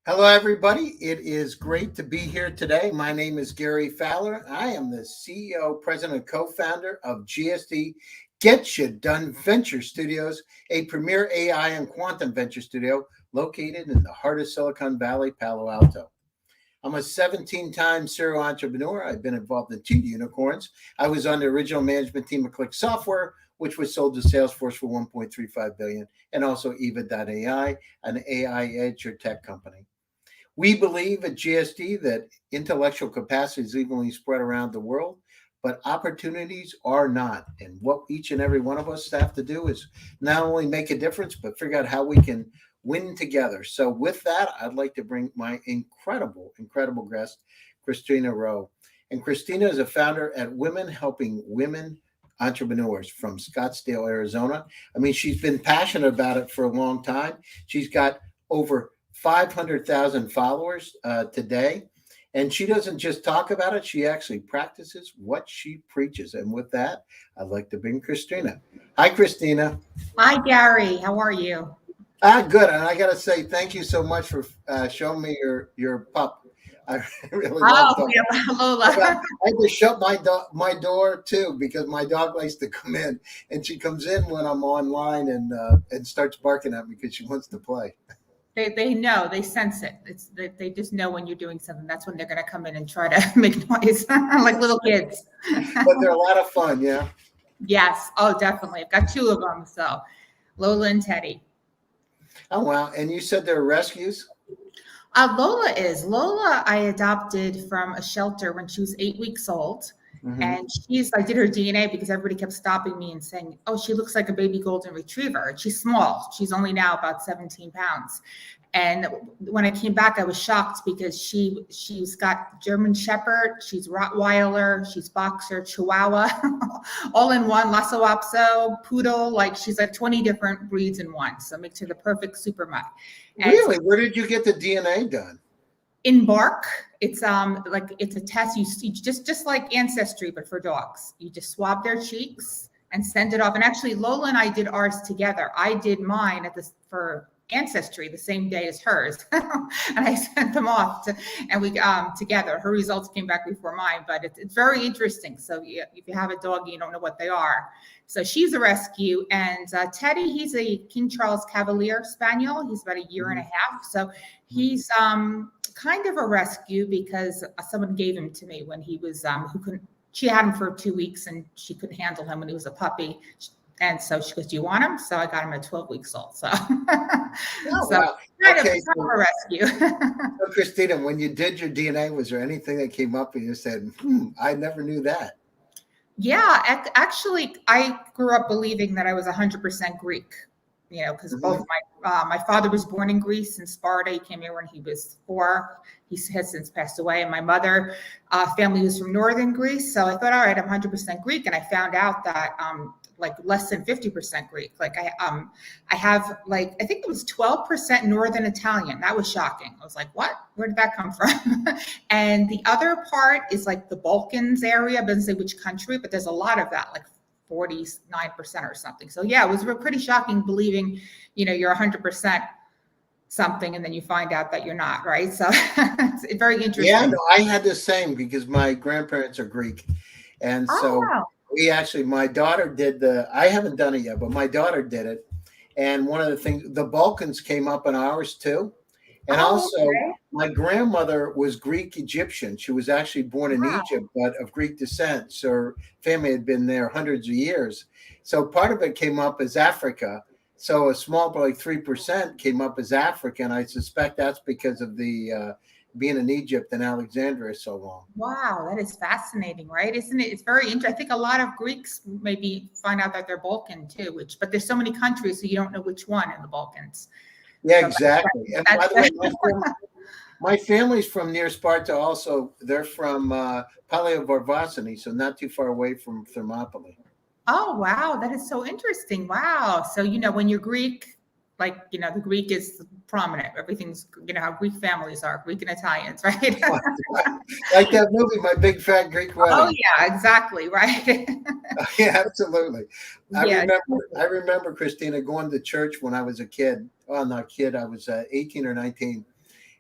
Hello, everybody. It is great to be here today. My name is Gary Fowler. I am the CEO, president, and co-founder of GSD Get You Done Venture Studios, a premier AI and quantum venture studio located in the heart of Silicon Valley, Palo Alto. I'm a 17-time serial entrepreneur. I've been involved in two unicorns. I was on the original management team of Click Software, which was sold to Salesforce for $1.35 billion, and also Eva.ai, an AI edge or tech company. We believe at GSD that intellectual capacity is evenly spread around the world, but opportunities are not. And what each and every one of us have to do is not only make a difference, but figure out how we can win together. So, with that, I'd like to bring my incredible guest, Christina Rowe. And Christina is a founder at Women Helping Women Entrepreneurs from Scottsdale, Arizona. I mean, she's been passionate about it for a long time. She's got over 500,000 followers today. And she doesn't just talk about it, she actually practices what she preaches. And with that, I'd like to bring Christina. Hi, Christina. Hi, Gary. How are you? Good. And I got to say, thank you so much for showing me your pup. I really love dogs. Yeah, Lola. I had to shut my door too because my dog likes to come in, and she comes in when I'm online and starts barking at me because she wants to play. They know, they sense it. They just know when you're doing something. That's when they're going to come in and try to make noise like little kids. But they're a lot of fun, yeah. Yes. Oh, definitely. I've got two of them. So Lola and Teddy. Oh, wow. And you said they're rescues? Lola I adopted from a shelter when she was 8 weeks old. Mm-hmm. And I did her DNA because everybody kept stopping me and saying, oh, she looks like a baby golden retriever. She's small. She's only now about 17 pounds. And when I came back, I was shocked because she's got German Shepherd, she's Rottweiler, she's Boxer, Chihuahua, all in one, Lhasa Apso, Poodle, like she's like 20 different breeds in one. So it makes her the perfect super mutt. Really? Where did you get the DNA done? In Bark. It's it's a test. You just like Ancestry, but for dogs. You just swab their cheeks and send it off. And actually, Lola and I did ours together. I did mine for Ancestry the same day as hers, and I sent them off and we together. Her results came back before mine, but it's very interesting. So if you have a dog, you don't know what they are. So she's a rescue, and Teddy, he's a King Charles Cavalier Spaniel. He's about a year and a half, so he's kind of a rescue because someone gave him to me when he was she had him for 2 weeks and she couldn't handle him when he was a puppy. And so she goes, do you want him? So I got him at 12 weeks old. So, wow. Kind of a rescue. So Christina, when you did your DNA, was there anything that came up and you said, I never knew that? Yeah, actually, I grew up believing that I was 100% Greek, because both my father was born in Greece, in Sparta. He came here when he was 4. He has since passed away. And my mother family was from northern Greece. So I thought, all right, I'm 100% Greek. And I found out that like less than 50% Greek. Like I have I think it was 12% Northern Italian. That was shocking. I was like, what? Where did that come from? And the other part is like the Balkans area. I didn't say which country, but there's a lot of that, like 49% or something. So yeah, it was pretty shocking believing, you're 100% something and then you find out that you're not, right? So it's very interesting. Yeah, no, I had the same because my grandparents are Greek. And so wow. my daughter did I haven't done it yet, but my daughter did it. And one of the things, the Balkans came up in ours too. And also my grandmother was Greek Egyptian. She was actually born in Egypt, but of Greek descent. So her family had been there hundreds of years. So part of it came up as Africa. So a small, like 3% came up as Africa. And I suspect that's because of the being in Egypt and Alexandria so long. Wow, that is fascinating, right? Isn't it? It's very interesting. I think a lot of Greeks maybe find out that they're Balkan too, but there's so many countries, so you don't know which one in the Balkans. Yeah, so exactly. And by the way, my family's from near Sparta also. They're from Paleovarvasini, so not too far away from Thermopylae. Oh, wow. That is so interesting. Wow. So, when you're Greek, the Greek is prominent. Everything's, how Greek families are, Greek and Italians, right? Like that movie, My Big Fat Greek Wedding. Oh, yeah, exactly. Right. Yeah, absolutely. I remember, Christina, going to church when I was a kid. Well, not kid, I was 18 or 19.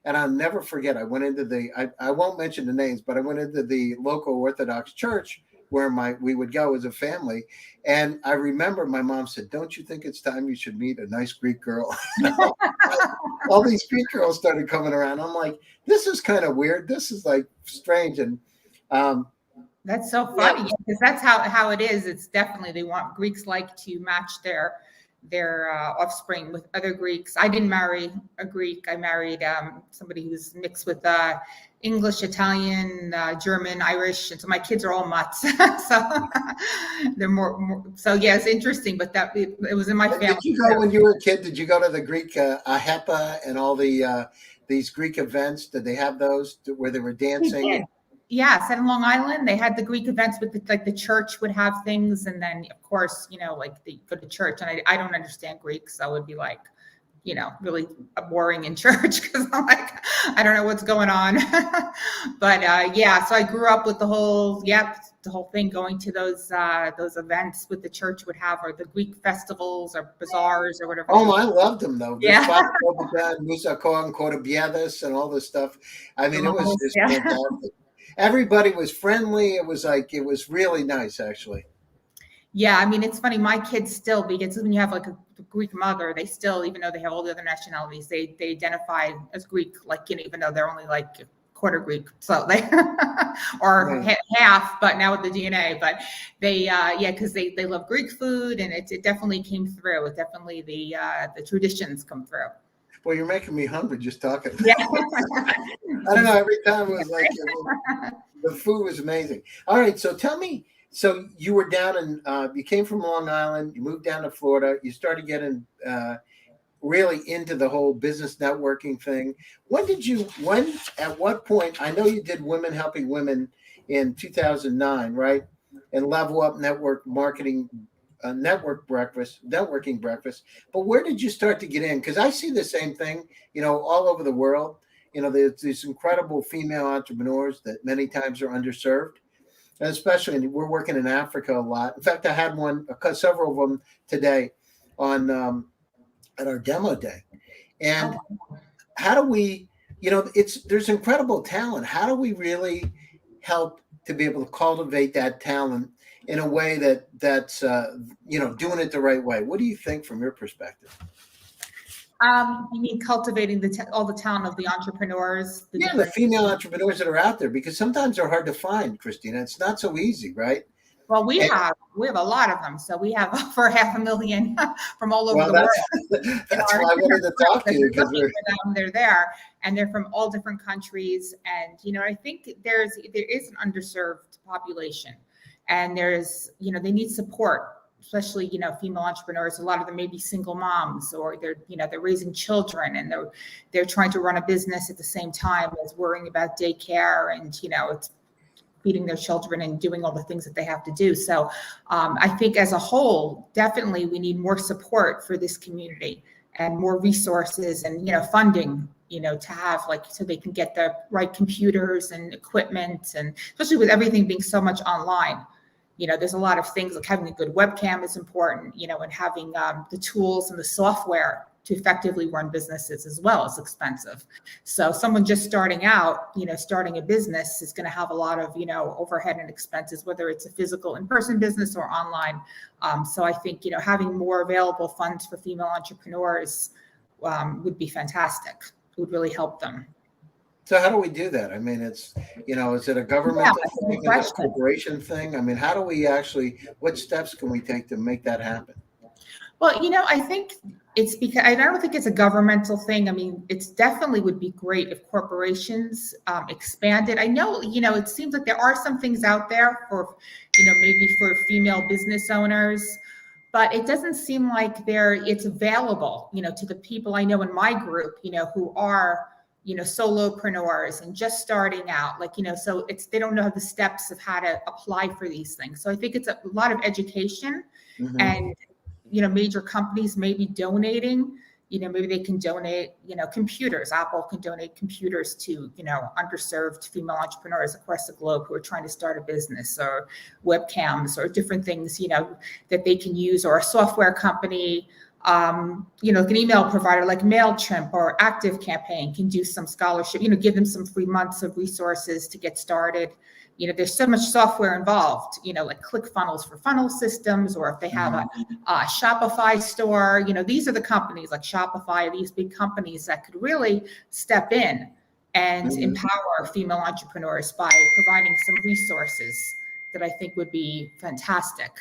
And I'll never forget, I went into I won't mention the names, but I went into the local Orthodox church where we would go as a family. And I remember my mom said, "Don't you think it's time you should meet a nice Greek girl?" All these Greek girls started coming around. I'm like, this is kind of weird. This is like strange. And that's so funny, because that's how it is. It's definitely, they want, Greeks like to match their offspring with other Greeks. I didn't marry a Greek. I married somebody who's mixed with English, Italian, German, Irish, and so my kids are all mutts. So they're more. So yeah, it's interesting, but it was in my family. Did you go when you were a kid? Did you go to the Greek AHEPA and all these Greek events? Did they have those where they were dancing? Yes, at Long Island, they had the Greek events with the church would have things. And then, of course, like they go to church, and I don't understand Greek. So it would be like, really boring in church, because I'm like, I don't know what's going on. But so I grew up with the whole thing, going to those events with the church would have, or the Greek festivals or bazaars or whatever. Oh, I loved them though. Yeah. And all this stuff. I mean, it was just fantastic. Everybody was friendly. It was really nice, actually. Yeah, I mean, it's funny. My kids still, because when you have like a Greek mother, they still, even though they have all the other nationalities, they identify as Greek, like, even though they're only like quarter Greek, so they or half, but now with the DNA. But they, because they love Greek food, and it definitely came through. It definitely the traditions come through. Well, you're making me hungry just talking. Yeah. I don't know. Every time it was like the food was amazing. All right, so tell me. So you were down you came from Long Island. You moved down to Florida. You started getting really into the whole business networking thing. At what point? I know you did Women Helping Women in 2009, right? And Level Up Network Marketing. Networking breakfast. But where did you start to get in? Because I see the same thing, all over the world. There's these incredible female entrepreneurs that many times are underserved, and especially we're working in Africa a lot. In fact, I had several of them today on at our demo day. And how do we, there's incredible talent. How do we really help to be able to cultivate that talent in a way that's doing it the right way? What do you think from your perspective? You mean cultivating all the talent of the entrepreneurs? The female entrepreneurs that are out there, because sometimes they're hard to find, Christina. It's not so easy, right? Well, we have a lot of them. So we have over 500,000 from all over the world. That's why I wanted to talk to you, because they're there, and they're from all different countries. And I think there is an underserved population, and there's they need support, especially female entrepreneurs. A lot of them may be single moms, or they're raising children, and they're trying to run a business at the same time as worrying about daycare, and it's feeding their children and doing all the things that they have to do. So I think as a whole, definitely we need more support for this community, and more resources, and funding to have, so they can get the right computers and equipment, and especially with everything being so much online. There's a lot of things, like having a good webcam is important, and having the tools and the software to effectively run businesses as well is expensive. So someone just starting out, starting a business is going to have a lot of, overhead and expenses, whether it's a physical in-person business or online. So I think, having more available funds for female entrepreneurs would be fantastic. It would really help them. So how do we do that? I mean, it's, is it a government thing, is it a corporation thing? I mean, how do we what steps can we take to make that happen? Well, I think it's because I don't think it's a governmental thing. I mean, it's definitely would be great if corporations expanded. I know, it seems like there are some things out there for, maybe for female business owners, but it doesn't seem like it's available, to the people I know in my group, who are, solopreneurs and just starting out, so they don't know the steps of how to apply for these things. So I think it's a lot of education, and major companies may be donating, maybe they can donate, computers. Apple can donate computers to, underserved female entrepreneurs across the globe who are trying to start a business, or webcams, or different things, that they can use, or a software company. Like an email provider like MailChimp or Active Campaign can do some scholarship, give them some free months of resources to get started. There's so much software involved, like ClickFunnels for funnel systems, or if they have a Shopify store, these are the companies like Shopify, these big companies that could really step in and empower female entrepreneurs by providing some resources that I think would be fantastic.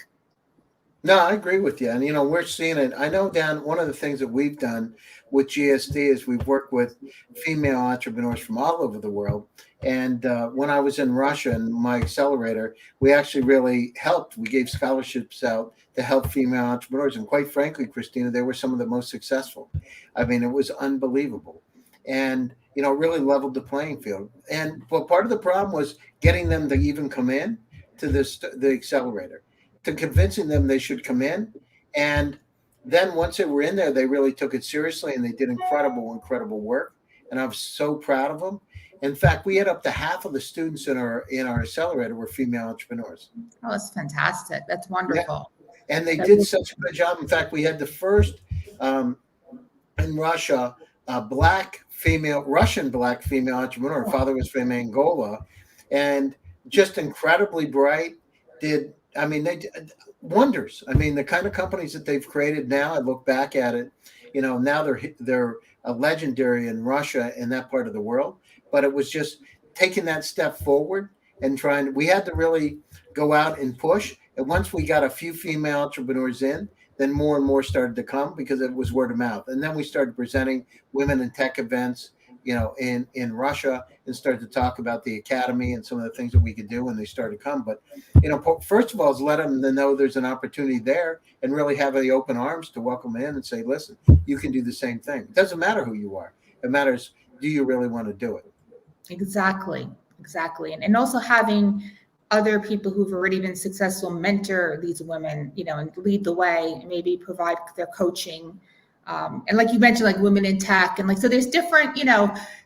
No, I agree with you. And, we're seeing it. I know, one of the things that we've done with GSD is we've worked with female entrepreneurs from all over the world. And when I was in Russia in my accelerator, we actually really helped. We gave scholarships out to help female entrepreneurs. And quite frankly, Christina, they were some of the most successful. I mean, it was unbelievable. And, really leveled the playing field. But part of the problem was getting them to even come in to the accelerator, to convincing them they should come in. And then once they were in there, they really took it seriously and they did incredible work. And I was so proud of them. In fact, we had up to half of the students in our accelerator were female entrepreneurs. Oh, that's fantastic. That's wonderful. Yeah. And they did such a good job. In fact, we had the first in Russia, Russian black female entrepreneur. Her father was from Angola, and just incredibly bright. They did wonders. I mean, the kind of companies that they've created now, I look back at it, now they're a legendary in Russia in that part of the world. But it was just taking that step forward and we had to really go out and push. And once we got a few female entrepreneurs in, then more and more started to come because it was word of mouth. And then we started presenting women in tech events, in Russia, and started to talk about the academy and some of the things that we could do when they started to come. But, first of all, is let them know there's an opportunity there and really have the open arms to welcome in and say, listen, you can do the same thing. It doesn't matter who you are. It matters, do you really want to do it? Exactly. And also having other people who've already been successful mentor these women, and lead the way, and maybe provide their coaching. And like you mentioned, like women in tech, and so there's different,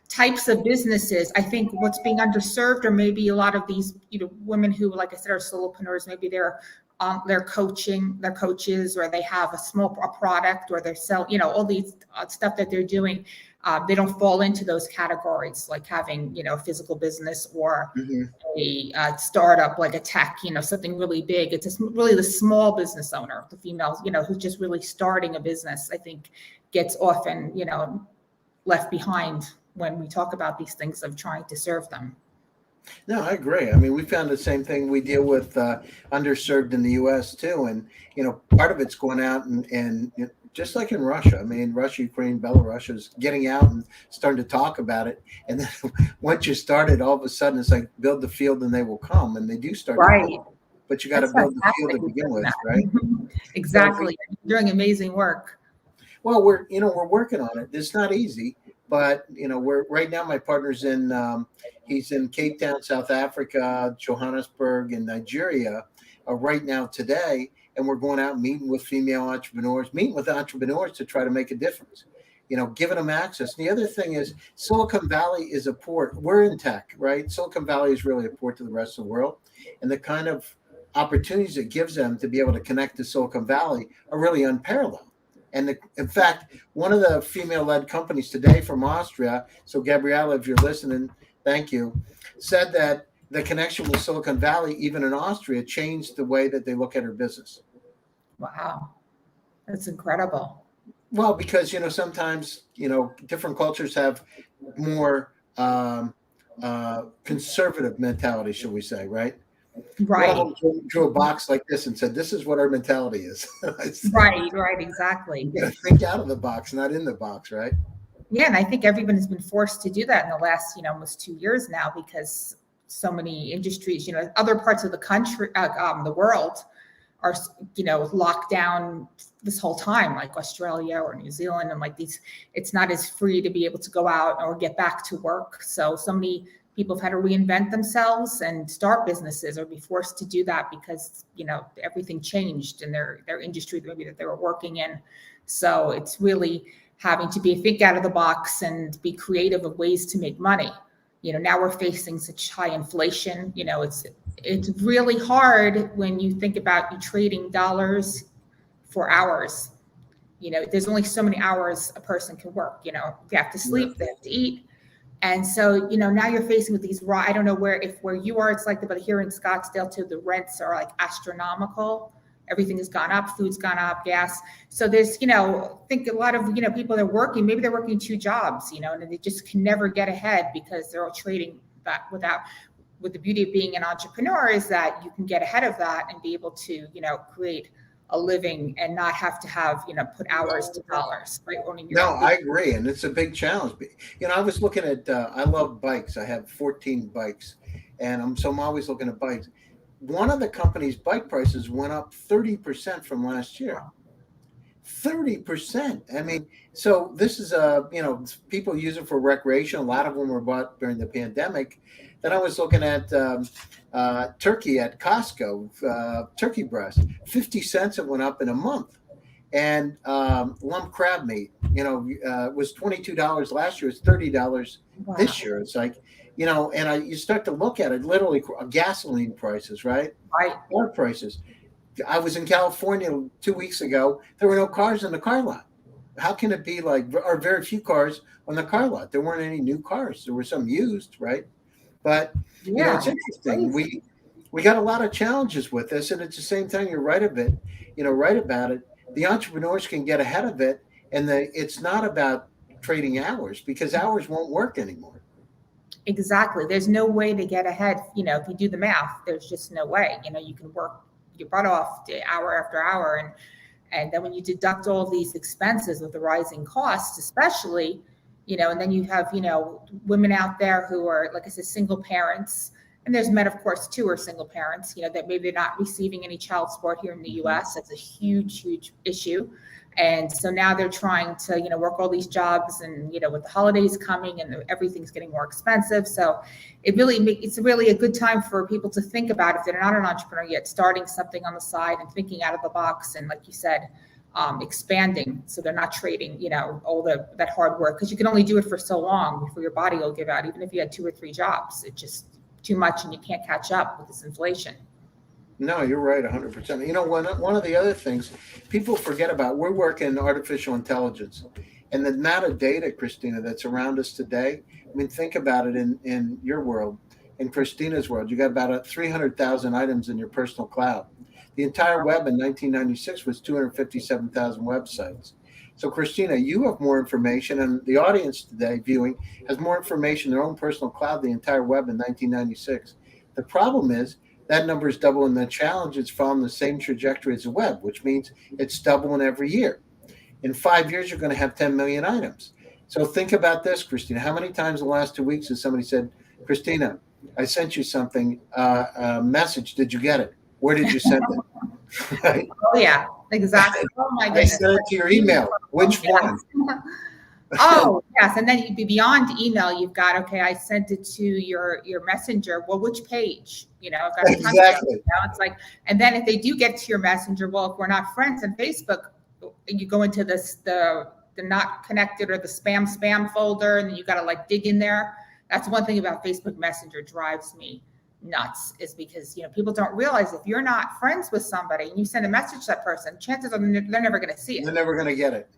types of businesses. I think what's being underserved, or maybe a lot of these, women who, like I said, are solopreneurs, maybe they're coaches, or they have a product, or they're selling, all these stuff that they're doing. They don't fall into those categories, like having, a physical business or a startup, like a tech, something really big. It's just really the small business owner, the females, who's just really starting a business, I think gets often, left behind when we talk about these things of trying to serve them. No, I agree. I mean, we found the same thing. We deal with underserved in the U.S. too. And, part of it's going out and just like in Russia. I mean, Russia, Ukraine, Belarus is getting out and starting to talk about it. And then once you started, all of a sudden it's like build the field and they will come. And they do start. Right. But you got to build the field to begin with, right? Exactly. So you're doing amazing work. Well, we're working on it. It's not easy, but we're right now. My partner's he's in Cape Town, South Africa, Johannesburg, and Nigeria right now today. And we're going out and meeting with female entrepreneurs, meeting with entrepreneurs to try to make a difference, giving them access. And the other thing is Silicon Valley is a port. We're in tech, right? Silicon Valley is really a port to the rest of the world. And the kind of opportunities it gives them to be able to connect to Silicon Valley are really unparalleled. And in fact, one of the female-led companies today from Austria, so Gabriella, if you're listening, thank you, said that the connection with Silicon Valley, even in Austria, changed the way that they look at her business. Wow. That's incredible. Well, because, sometimes, different cultures have more conservative mentality, shall we say, right? Right. Well, drew a box like this and said, this is what our mentality is. Right, exactly. You got to think out of the box, not in the box, right? Yeah, and I think everyone has been forced to do that in the last, almost 2 years now, because so many industries, other parts of the country, the world are, locked down this whole time, like Australia or New Zealand, and it's not as free to be able to go out or get back to work. So many people have had to reinvent themselves and start businesses or be forced to do that because, everything changed in their industry maybe that they were working in. So it's really having to think out of the box and be creative of ways to make money. Now we're facing such high inflation. It's really hard when you think about you trading dollars for hours. there's only so many hours a person can work. They have to sleep, they have to eat. And so, now you're facing with these I don't know where you are, it's like that, but here in Scottsdale too, the rents are like astronomical. Everything has gone up, food's gone up, gas. So there's, I think a lot of, people that are working, maybe they're working 2 jobs, and they just can never get ahead because they're all trading that with the beauty of being an entrepreneur is that you can get ahead of that and be able to, create a living and not have to have, put hours to dollars, right? I agree. And it's a big challenge. I was looking at, I love bikes. I have 14 bikes and I'm always looking at bikes. One of the company's bike prices went up 30% from last year. 30%. I mean, so this is people use it for recreation. A lot of them were bought during the pandemic. Then I was looking at turkey at Costco, turkey breast, 50 cents it went up in a month. And lump crab meat, was $22 last year. It's $30 this year. It's like, and you start to look at it, literally gasoline prices, right? Right. Car prices. I was in California 2 weeks ago. There were no cars in the car lot. How can it be or very few cars on the car lot? There weren't any new cars. There were some used, right? But it's interesting. We got a lot of challenges with this, and at the same time, you're right about it. The entrepreneurs can get ahead of it, and it's not about trading hours because hours won't work anymore. Exactly. There's no way to get ahead. If you do the math, there's just no way. You can work your butt off hour after hour, and then when you deduct all these expenses with the rising costs, especially, and then you have women out there who are, like I said, single parents, and there's men, of course, too, are single parents. That maybe they're not receiving any child support here in the U.S. That's a huge issue. And so now they're trying to, work all these jobs and, with the holidays coming and everything's getting more expensive. So it's really a good time for people to think about, if they're not an entrepreneur yet, starting something on the side and thinking out of the box. And like you said, expanding. So they're not trading, all that hard work, because you can only do it for so long before your body will give out. Even if you had 2 or 3 jobs, it's just too much and you can't catch up with this inflation. No, you're right, 100%. One of the other things people forget about, we're working in artificial intelligence, and the amount of data, Christina, that's around us today. I mean, think about it in your world, in Christina's world. You got about 300,000 items in your personal cloud. The entire web in 1996 was 257,000 websites. So, Christina, you have more information, and the audience today viewing has more information in their own personal cloud, the entire web in 1996. The problem is, that number is doubling. The challenge is following the same trajectory as the web, which means it's doubling every year. In 5 years, you're going to have 10 million items. So think about this, Christina. How many times in the last 2 weeks has somebody said, Christina, I sent you something, a message. Did you get it? Where did you send it? Right? Oh, yeah, exactly. Oh, my goodness. I sent it to your email. Which one? Oh, yes. And then beyond email, you've got, okay, I sent it to your messenger. Well, which page? I've got exactly. It's like, and then if they do get to your messenger, well, if we're not friends on Facebook, you go into the not connected or the spam folder, and then you got to dig in there. That's one thing about Facebook Messenger drives me nuts, is because people don't realize if you're not friends with somebody and you send a message to that person, chances are they're never going to see it. They're never going to get it.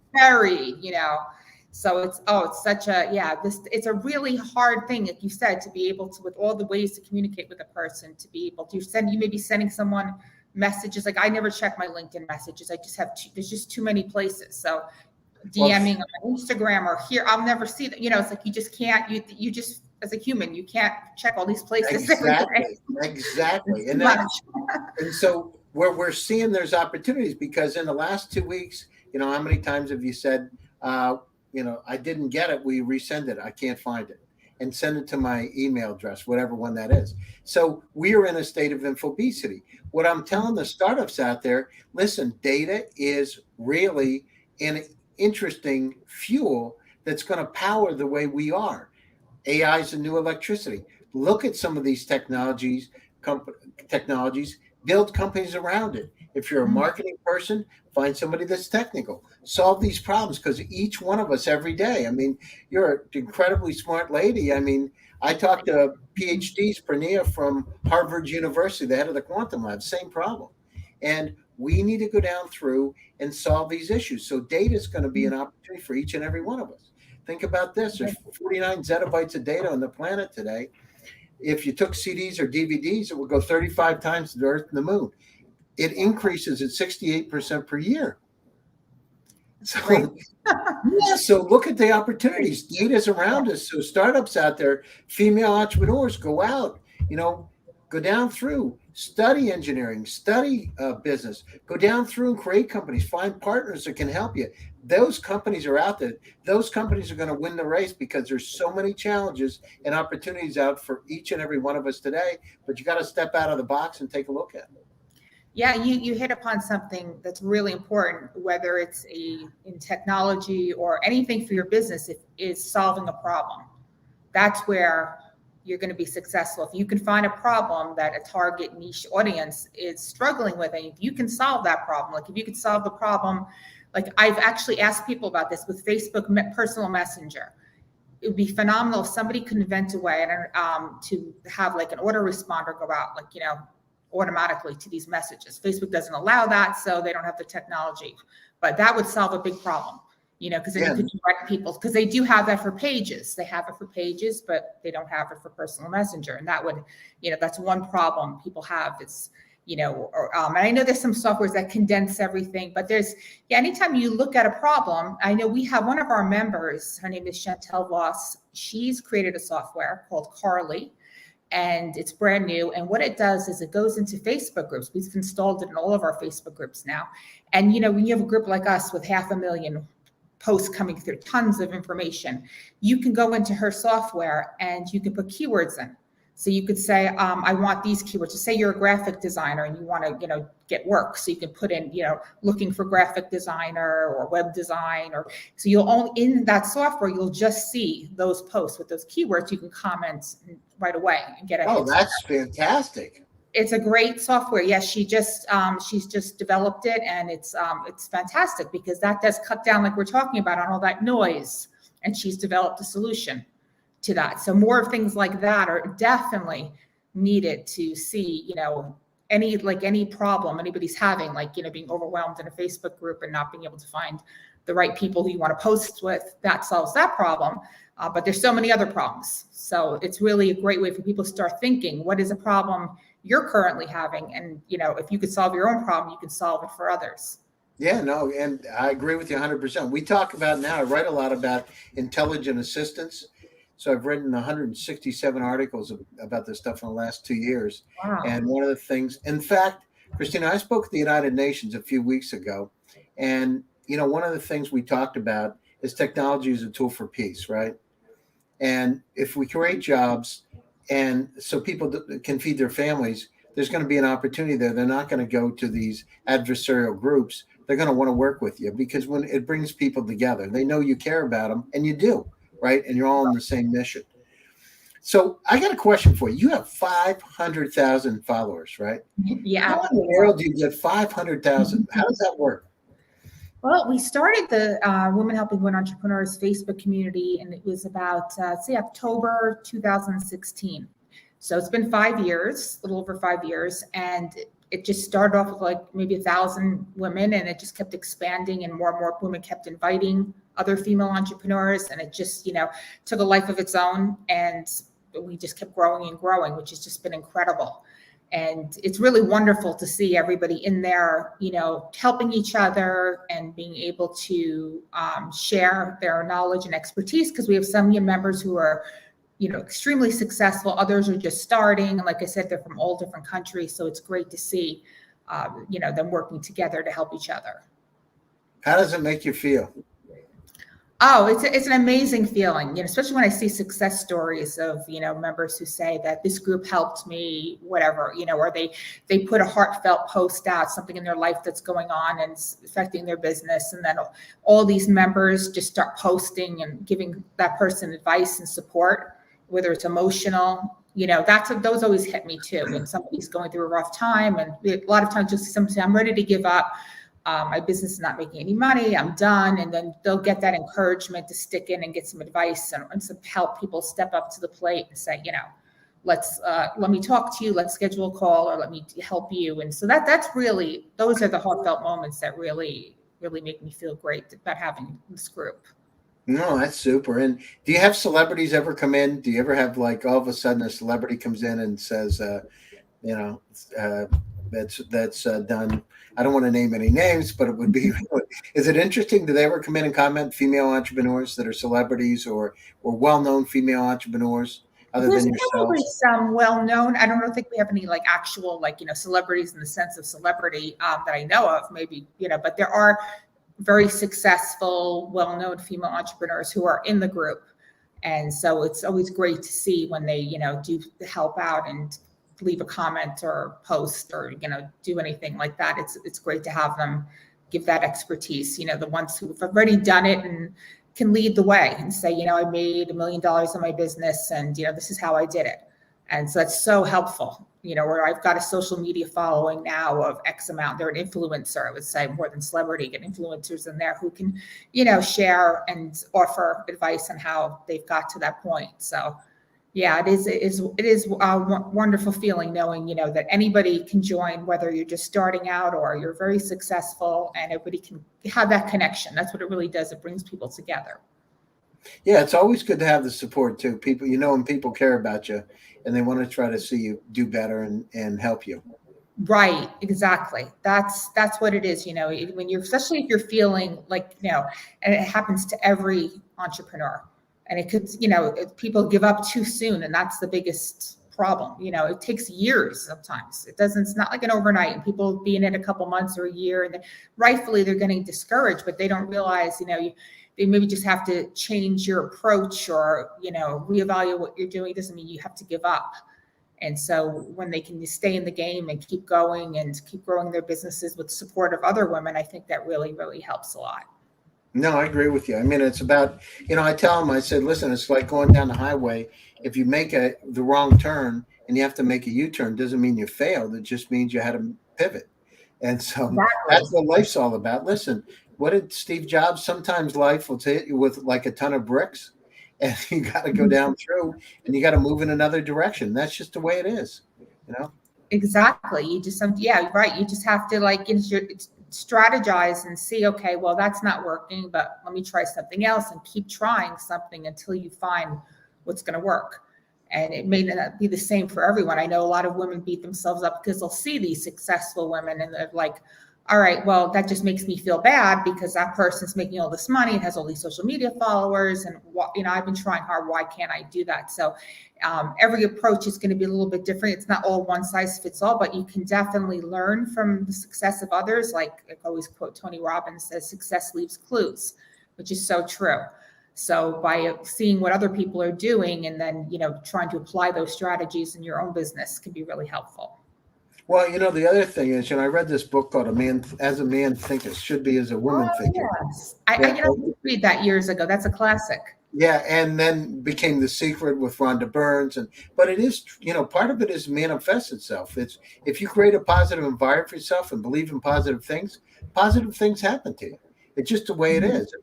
So it's such it's a really hard thing, like you said, to be able to, with all the ways to communicate with a person, to be able to you may be sending someone messages. Like I never check my LinkedIn messages. I just have there's just too many places. So DMing on Instagram or here, I'll never see that. It's like you just can't. You just, as a human, you can't check all these places. Exactly. And so we're seeing there's opportunities, because in the last 2 weeks, how many times have you said, I didn't get it, we resend it, I can't find it, and send it to my email address, whatever one that is. So we are in a state of infobesity. What I'm telling the startups out there, listen, data is really an interesting fuel that's going to power the way we are. AI is the new electricity. Look at some of these technologies, build companies around it. If you're a marketing person, find somebody that's technical. Solve these problems, because each one of us every day, I mean, you're an incredibly smart lady. I mean, I talked to PhDs, Pranea from Harvard University, the head of the quantum lab, same problem. And We need to go down through and solve these issues. So data is going to be an opportunity for each and every one of us. Think about this. There's 49 zettabytes of data on the planet today. If you took CDs or DVDs, it would go 35 times to the Earth and the Moon. It increases at 68% per year. So, yeah, so look at the opportunities. Data's around us. So startups out there, female entrepreneurs, go out, go down through, study engineering, study business, go down through and create companies, find partners that can help you. Those companies are out there. Those companies are going to win the race because there's so many challenges and opportunities out for each and every one of us today. But you got to step out of the box and take a look at it. Yeah, you hit upon something that's really important, whether it's in technology or anything for your business, is solving a problem. That's where you're going to be successful. If you can find a problem that a target niche audience is struggling with, and if you can solve that problem, like if you could solve the problem, like I've actually asked people about this with Facebook personal messenger. It would be phenomenal if somebody could invent a way to have like an autoresponder go out, like, automatically to these messages. Facebook doesn't allow that, so they don't have the technology, but that would solve a big problem, because then you could direct people, because they do have that for pages. They have it for pages, but they don't have it for personal messenger. And that would, that's one problem people have is, and I know there's some softwares that condense everything, but anytime you look at a problem, I know we have one of our members, her name is Chantel Voss. She's created a software called Carly, and it's brand new. And what it does is it goes into Facebook groups. We've installed it in all of our Facebook groups now. And, when you have a group like us with 500,000 posts coming through, tons of information, you can go into her software and you can put keywords in. So you could say, I want these keywords. So say you're a graphic designer and you want to, get work. So you can put in, looking for graphic designer or web design, so you'll only in that software, you'll just see those posts with those keywords. You can comment right away and get it. Oh, that's fantastic. It's a great software. Yes, she's just developed it, and it's fantastic because that does cut down, like we're talking about, on all that noise. And she's developed a solution to that. So more things like that are definitely needed to see, any problem anybody's having, like, being overwhelmed in a Facebook group and not being able to find the right people who you want to post with. That solves that problem. But there's so many other problems. So it's really a great way for people to start thinking, what is a problem you're currently having? And, if you could solve your own problem, you can solve it for others. Yeah, no, and I agree with you 100%. We talk about now, I write a lot about intelligent assistants. So I've written 167 articles about this stuff in the last 2 years. Wow. And one of the things, in fact, Christina, I spoke at the United Nations a few weeks ago. And, one of the things we talked about is technology is a tool for peace, right? And if we create jobs and so people can feed their families, there's going to be an opportunity there. They're not going to go to these adversarial groups. They're going to want to work with you because when it brings people together, they know you care about them, and you do, right? And you're all on the same mission. So I got a question for you. You have 500,000 followers, right? Yeah. How in the world do you get 500,000? How does that work? Well, we started the Women Helping Women Entrepreneurs Facebook community, and it was about, October 2016. So it's been 5 years, a little over 5 years, and it just started off with like maybe 1,000 women, and it just kept expanding, and more women kept inviting other female entrepreneurs, and it just, took a life of its own, and we just kept growing and growing, which has just been incredible. And it's really wonderful to see everybody in there, helping each other and being able to share their knowledge and expertise, because we have some members who are, extremely successful. Others are just starting. And like I said, they're from all different countries. So it's great to see, them working together to help each other. How does it make you feel? Oh, it's an amazing feeling, especially when I see success stories of, members who say that this group helped me, whatever, or they put a heartfelt post out, something in their life that's going on and it's affecting their business. And then all these members just start posting and giving that person advice and support, whether it's emotional, those always hit me too. When somebody's going through a rough time, and a lot of times just somebody say, I'm ready to give up. My business is not making any money, I'm done. And then they'll get that encouragement to stick in and get some advice and some help people step up to the plate and say, let me talk to you, let's schedule a call, or let me help you. And so that's really, those are the heartfelt moments that really make me feel great about having this group. No, that's super. And do you have celebrities ever come in? Do you ever have like all of a sudden a celebrity comes in and says, you know, that's done. I don't want to name any names, but it would be. Is it interesting? Do they ever come in and comment female entrepreneurs that are celebrities or well-known female entrepreneurs other There's than probably yourselves? some well-known. I don't think we have any like actual like celebrities in the sense of celebrity that I know of. Maybe but there are very successful, well-known female entrepreneurs who are in the group, and so it's always great to see when they do help out and leave a comment or post or do anything like that. It's great to have them give that expertise. The ones who've already done it and can lead the way and say, I made $1 million in my business, and this is how I did it. And so that's so helpful. Where I've got a social media following now of X amount. They're an influencer, I would say, more than celebrity. Get influencers in there who can, share and offer advice on how they've got to that point. So yeah, it is a wonderful feeling knowing, that anybody can join, whether you're just starting out or you're very successful, and everybody can have that connection. That's what it really does. It brings people together. Yeah, it's always good to have the support too. People, and people care about you and they want to try to see you do better and help you. Right, exactly. That's what it is. When you're, especially if you're feeling like, and it happens to every entrepreneur. And it could, people give up too soon, and that's the biggest problem. It takes years sometimes. It's not like an overnight, and people be in it a couple months or a year, and rightfully they're getting discouraged, but they don't realize, they maybe just have to change your approach or, reevaluate what you're doing. It doesn't mean you have to give up. And so when they can stay in the game and keep going and keep growing their businesses with support of other women, I think that really, really helps a lot. No, I agree with you. I mean, it's about, I tell them, I said, listen, it's like going down the highway. If you make the wrong turn and you have to make a U-turn, doesn't mean you failed. It just means you had to pivot. And so Exactly. That's what life's all about. Listen, what did Steve Jobs? Sometimes life will hit you with like a ton of bricks and you got to go down through and you got to move in another direction. That's just the way it is, Exactly. You just, right. You just have to strategize and see, okay, well, that's not working, but let me try something else and keep trying something until you find what's going to work. And it may not be the same for everyone. I know a lot of women beat themselves up because they'll see these successful women and they're like, all right, well, that just makes me feel bad because that person's making all this money and has all these social media followers. And, I've been trying hard. Why can't I do that? So every approach is going to be a little bit different. It's not all one size fits all, but you can definitely learn from the success of others. Like I always quote Tony Robbins says, success leaves clues, which is so true. So by seeing what other people are doing and then, trying to apply those strategies in your own business can be really helpful. Well, the other thing is, I read this book called As a Man Thinketh, should be as a woman thinketh. Yes. I read that years ago. That's a classic. Yeah, and then became The Secret with Rhonda Burns. But it is, part of it is manifest itself. It's if you create a positive environment for yourself and believe in positive things happen to you. It's just the way it is.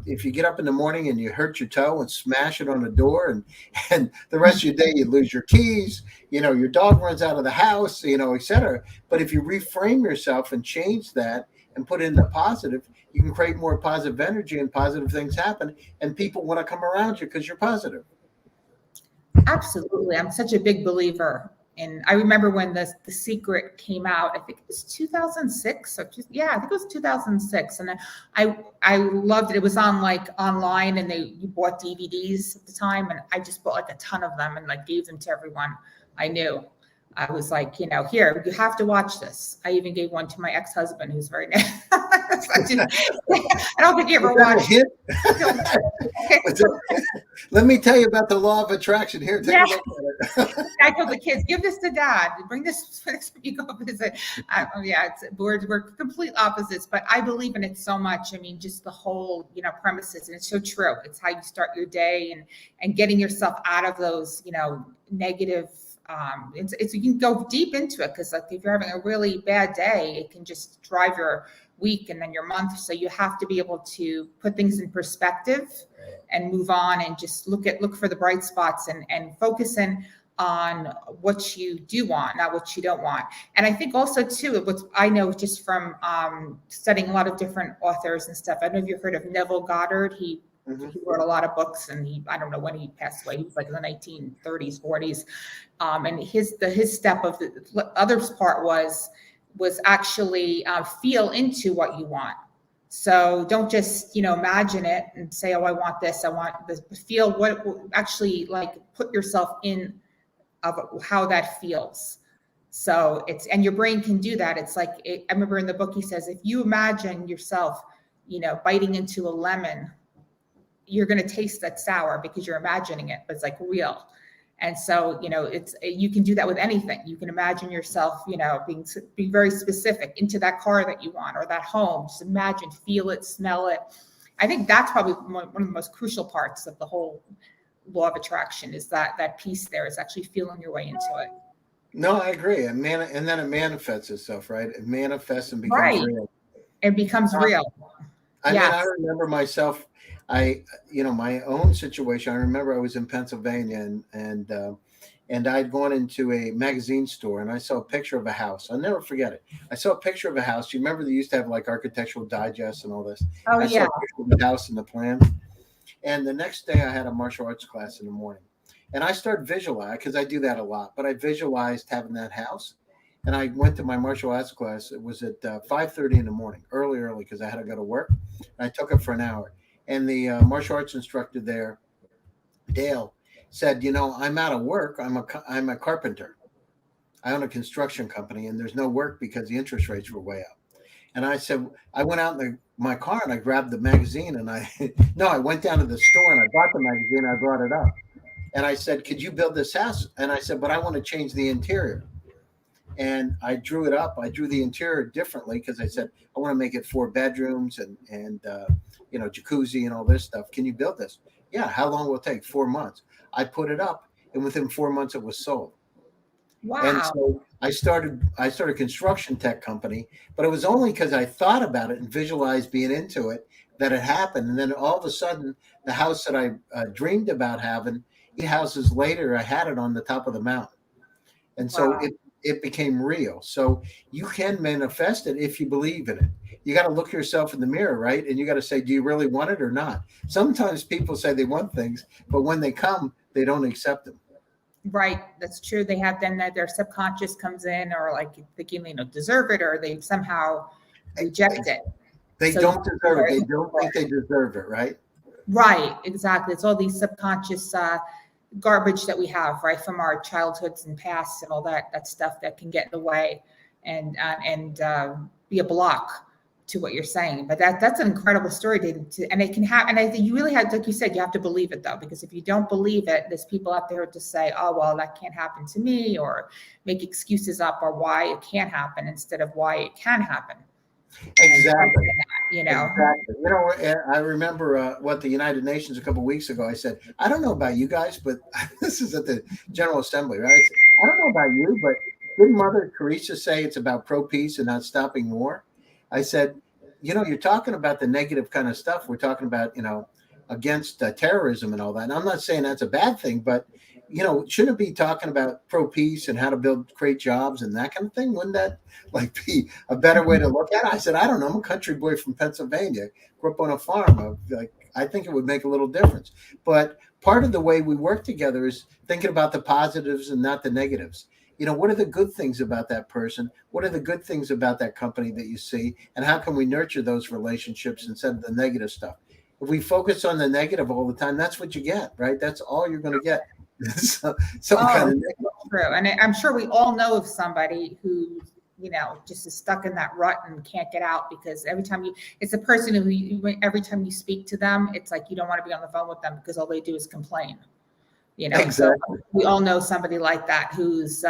If you get up in the morning and you hurt your toe and smash it on the door and the rest of your day you lose your keys, your dog runs out of the house, et cetera. But if you reframe yourself and change that and put it in the positive, you can create more positive energy and positive things happen. And people want to come around you because you're positive. Absolutely. I'm such a big believer. And I remember when The Secret came out, I think it was 2006. I think it was 2006. And I loved it. It was on online and you bought DVDs at the time. And I just bought a ton of them and gave them to everyone I knew. I was like, here, you have to watch this. I even gave one to my ex-husband who's very nice. I don't think he ever watched it. Let me tell you about the law of attraction. Here, take a look at it. I told the kids, give this to Dad. Bring this when you go visit. We're complete opposites, but I believe in it so much. I mean, just the whole, premises, and it's so true. It's how you start your day and getting yourself out of those, negative. You can go deep into it because if you're having a really bad day, it can just drive your week and then your month. So you have to be able to put things in perspective and move on and just look for the bright spots and focus in on what you do want, not what you don't want. And I think also too, what I know just from studying a lot of different authors and stuff. I don't know if you've heard of Neville Goddard. He wrote a lot of books, and I don't know when he passed away. He was like in the 1930s, 40s. And his step of the other part was actually feel into what you want. So don't just, imagine it and say, oh, I want this, I want this. Feel what actually, like, put yourself in of how that feels. So and your brain can do that. It's like, I remember in the book, he says, if you imagine yourself, biting into a lemon, you're going to taste that sour because you're imagining it, but it's like real. And so, you can do that with anything. You can imagine yourself, being very specific into that car that you want or that home. Just imagine, feel it, smell it. I think that's probably one of the most crucial parts of the whole law of attraction, is that piece there is actually feeling your way into it. No, I agree. And then it manifests itself, right? It manifests and becomes real. It becomes real. I mean, I remember myself, my own situation. I remember I was in Pennsylvania and I'd gone into a magazine store and I saw a picture of a house. I'll never forget it. I saw a picture of a house. You remember they used to have like Architectural Digest and all this. Oh, I saw a picture of the house and the plan. And the next day I had a martial arts class in the morning. And I started visualizing, because I do that a lot, but I visualized having that house. And I went to my martial arts class. It was at 5:30 in the morning, early, because I had to go to work. And I took it for an hour. And the martial arts instructor there, Dale, said, I'm out of work. I'm a carpenter. I own a construction company, and there's no work because the interest rates were way up. And I said, I went out in my car and I grabbed the magazine and I went down to the store and I bought the magazine. I brought it up. And I said, could you build this house? And I said, but I want to change the interior. And I drew it up. I drew the interior differently because I said, I want to make it 4 bedrooms and jacuzzi and all this stuff. Can you build this? Yeah. How long will it take? 4 months. I put it up, and within 4 months it was sold. Wow. And so I started a construction tech company, but it was only because I thought about it and visualized being into it that it happened. And then all of a sudden, the house that I dreamed about having, 8 houses later, I had it on the top of the mountain. And so it became real. So you can manifest it if you believe in it. You got to look yourself in the mirror, right? And you got to say, do you really want it or not? Sometimes people say they want things, but when they come, they don't accept them. Right. That's true. They have then that their subconscious comes in, or like thinking they don't deserve it, or they somehow reject it. They don't deserve it. They don't think they deserve it, right? Right. Exactly. It's all these subconscious garbage that we have, right, from our childhoods and pasts and all that stuff that can get in the way and be a block to what you're saying. But that's an incredible story and it can happen. And I think you really have, like you said, you have to believe it though, because if you don't believe it, there's people out there to say, oh, well, that can't happen to me, or make excuses up or why it can't happen instead of why it can happen. Exactly. Exactly. I remember what the United Nations a couple of weeks ago, I said, I don't know about you guys, but this is at the General Assembly, right? I said, I don't know about you, but didn't Mother Teresa say it's about pro-peace and not stopping war? I said, you're talking about the negative kind of stuff. We're talking about, against terrorism and all that. And I'm not saying that's a bad thing, but, shouldn't it be talking about pro-peace and how to create jobs and that kind of thing? Wouldn't that be a better way to look at it? I said, I don't know. I'm a country boy from Pennsylvania, grew up on a farm. I think it would make a little difference. But part of the way we work together is thinking about the positives and not the negatives. What are the good things about that person? What are the good things about that company that you see? And how can we nurture those relationships instead of the negative stuff? If we focus on the negative all the time, that's what you get, right? That's all you're going to get. Some kind of negative. True. And I'm sure we all know of somebody who, just is stuck in that rut and can't get out, because it's a person who every time you speak to them, it's like you don't want to be on the phone with them because all they do is complain. Exactly. So we all know somebody like that who's,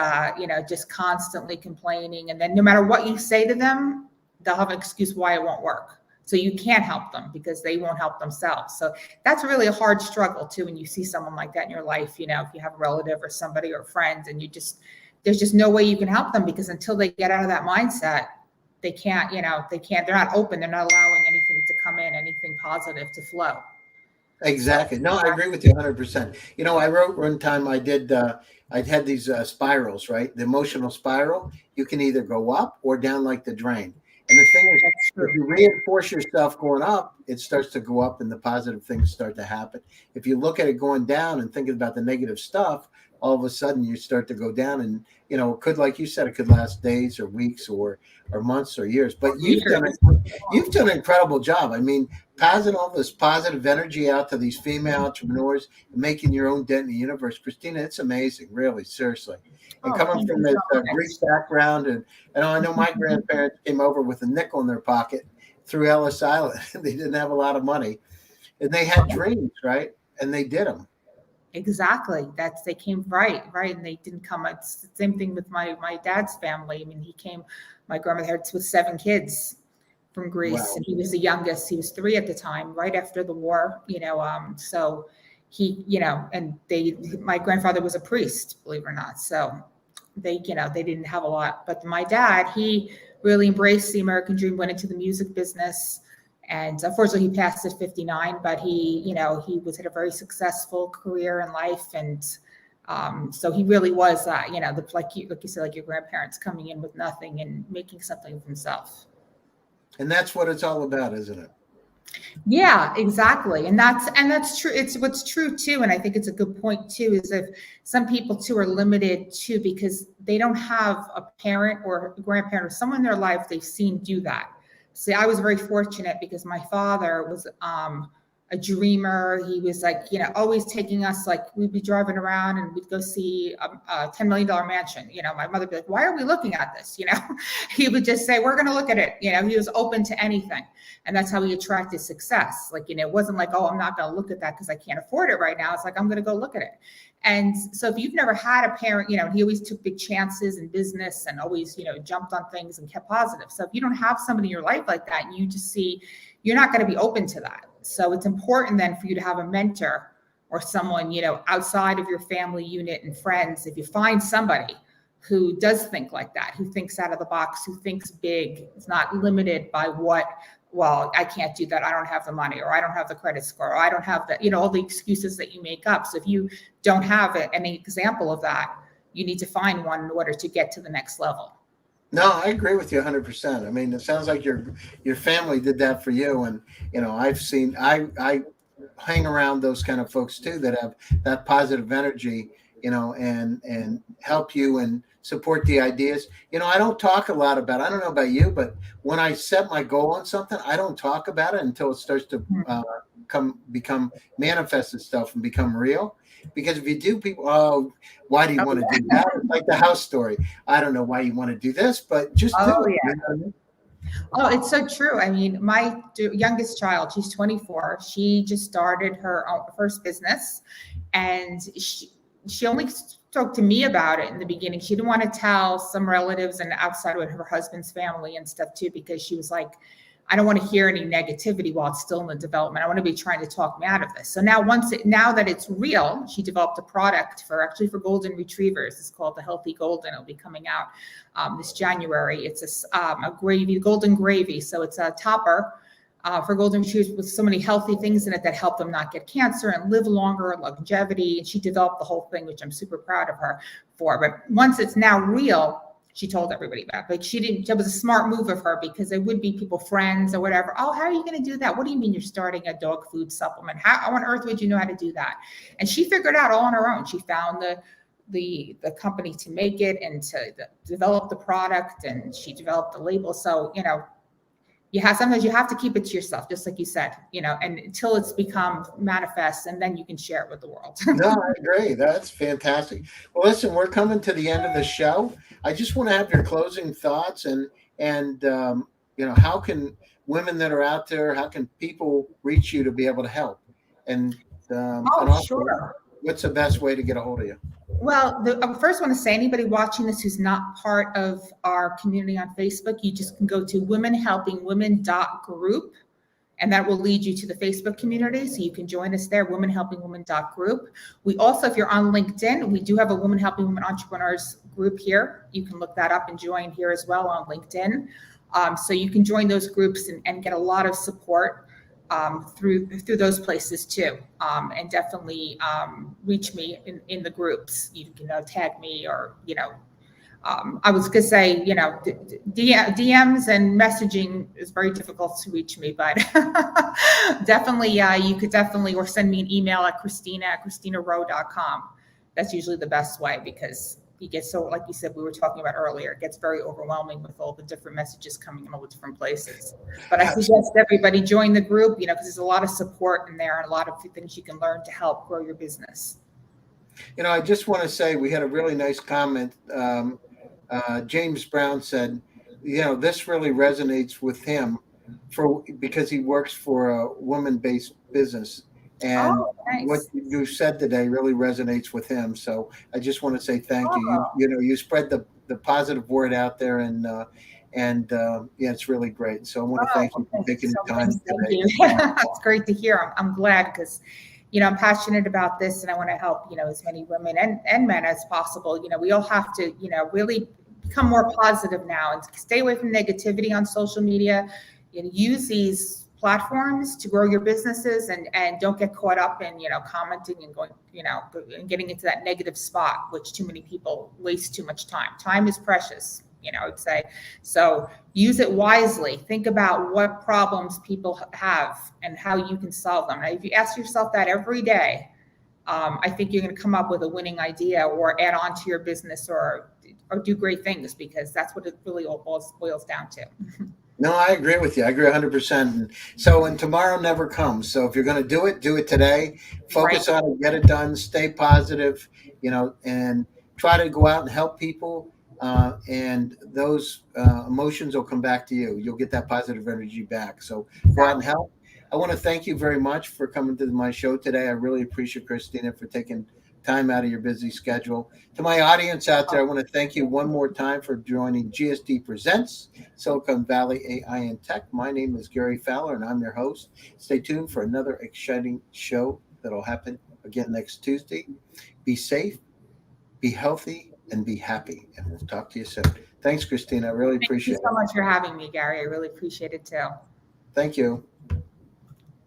just constantly complaining. And then no matter what you say to them, they'll have an excuse why it won't work. So you can't help them because they won't help themselves. So that's really a hard struggle too, when you see someone like that in your life, if you have a relative or somebody or friends, and there's just no way you can help them, because until they get out of that mindset, they can't, they're not open. They're not allowing anything to come in, anything positive to flow. Exactly. No, I agree with you 100%. I wrote one time I had these spirals, right? The emotional spiral, you can either go up or down like the drain. And the thing is, That's if true. you reinforce yourself going up, it starts to go up and the positive things start to happen. If you look at it going down and thinking about the negative stuff, all of a sudden you start to go down and, it could, like you said, it could last days or weeks or months or years. But Years. you've done an incredible job. I mean, passing all this positive energy out to these female entrepreneurs and making your own dent in the universe, Christina, it's amazing, really, seriously. And Oh, coming thank from you this so Greek much. background, and I know my grandparents came over with a nickel in their pocket through Ellis Island. They didn't have a lot of money, and they had dreams, right? And they did them. Exactly. They came right, and they didn't come. It's the same thing with my dad's family. I mean, he came. My grandmother had with 7 kids from Greece, Wow. and he was the youngest. He was 3 at the time, right after the war. So he, and my grandfather was a priest, believe it or not. So they didn't have a lot. But my dad, he really embraced the American dream, went into the music business. And unfortunately, he passed at 59, but he was had a very successful career in life. And so he really was, like you said, like your grandparents coming in with nothing and making something of himself. And that's what it's all about, isn't it? Yeah, exactly. And that's true. It's what's true too. And I think it's a good point too, is if some people too are limited too, because they don't have a parent or a grandparent or someone in their life they've seen do that. See, I was very fortunate because my father was a dreamer. He was like, always taking us, like we'd be driving around and we'd go see a $10 million mansion. My mother would be like, why are we looking at this? He would just say, we're going to look at it. He was open to anything. And that's how he attracted success. Like, it wasn't like, oh, I'm not going to look at that because I can't afford it right now. It's like, I'm going to go look at it. And so if you've never had a parent, he always took big chances in business and always, jumped on things and kept positive. So if you don't have somebody in your life like that, and you just see, you're not going to be open to that. So it's important then for you to have a mentor or someone, outside of your family unit and friends. If you find somebody who does think like that, who thinks out of the box, who thinks big, is not limited by well, I can't do that. I don't have the money, or I don't have the credit score, or I don't have the, all the excuses that you make up. So if you don't have any example of that, you need to find one in order to get to the next level. No, I agree with you 100%. I mean, it sounds like your family did that for you, and I've seen I hang around those kind of folks too that have that positive energy, and help you and support the ideas. I don't talk a lot about. I don't know about you, but when I set my goal on something, I don't talk about it until it starts to become manifest itself and become real. Because if you do, people, oh, why do you want to do that? It's like the house story. I don't know why you want to do this, but just do Oh, it. yeah. You know what I mean? Oh, it's so true. I mean, my youngest child, she's 24. She just started her first business, and she only spoke to me about it in the beginning. She didn't want to tell some relatives and outside with her husband's family and stuff too, because she was like, I don't want to hear any negativity while it's still in the development. I want to be trying to talk me out of this. So now now that it's real, she developed a product for golden retrievers. It's called the Healthy Golden. It'll be coming out this January. It's a golden gravy. So it's a topper for golden retrievers with so many healthy things in it that help them not get cancer and live longer, longevity. And she developed the whole thing, which I'm super proud of her for. But once it's now real, she told everybody about it. But she didn't, it was a smart move of her, because there would be people, friends or whatever. Oh, how are you going to do that? What do you mean you're starting a dog food supplement? How on earth would you know how to do that? And she figured out all on her own. She found the company to make it and to develop the product, and she developed the label. So, sometimes you have to keep it to yourself, just like you said, and until it's become manifest, and then you can share it with the world. No, I agree. That's fantastic. Well, listen, we're coming to the end of the show. I just want to have your closing thoughts and how can women that are out there, how can people reach you to be able to help? And and also, Sure. what's the best way to get a hold of you? Well, I first want to say, anybody watching this who's not part of our community on Facebook, you just can go to womenhelpingwomen.group, and that will lead you to the Facebook community. So you can join us there, womenhelpingwomen.group. We also, if you're on LinkedIn, we do have a Women Helping Women Entrepreneurs group here. You can look that up and join here as well on LinkedIn. So you can join those groups and get a lot of support. through those places too, and definitely reach me in the groups. You can tag me, or I was gonna say, DMs and messaging is very difficult to reach me, but definitely, you could definitely, or send me an email at christinarowe.com. That's usually the best way, because you get so, like you said, we were talking about earlier, it gets very overwhelming with all the different messages coming in all the different places. But I suggest everybody join the group, because there's a lot of support in there and a lot of things you can learn to help grow your business. I just want to say we had a really nice comment. James Brown said, this really resonates with him because he works for a woman-based business. And Oh, nice. what you said today really resonates with him. So I just want to say thank you. You spread the positive word out there, and yeah, it's really great. So I want to thank you for taking the time today. It's great to hear. I'm glad, because I'm passionate about this, and I want to help as many women and men as possible. We all have to really become more positive now and stay away from negativity on social media. Use these platforms to grow your businesses, and don't get caught up in commenting and going and getting into that negative spot, which too many people waste too much time. Time is precious, I'd say. So use it wisely. Think about what problems people have and how you can solve them. And if you ask yourself that every day, I think you're going to come up with a winning idea, or add on to your business, or do great things, because that's what it really all boils down to. No, I agree with you. I agree 100%. And tomorrow never comes. So if you're going to do it today. Focus on it, get it done, stay positive, and try to go out and help people. And those emotions will come back to you. You'll get that positive energy back. So go out and help. I want to thank you very much for coming to my show today. I really appreciate Christina for taking time out of your busy schedule. To my audience out there, I want to thank you one more time for joining GSD Presents Silicon Valley AI and Tech. My name is Gary Fowler, and I'm your host. Stay tuned for another exciting show that'll happen again next Tuesday. Be safe, be healthy, and be happy. And we'll talk to you soon. Thanks, Christina. I really appreciate it. Thank you so much for having me, Gary. I really appreciate it too. Thank you.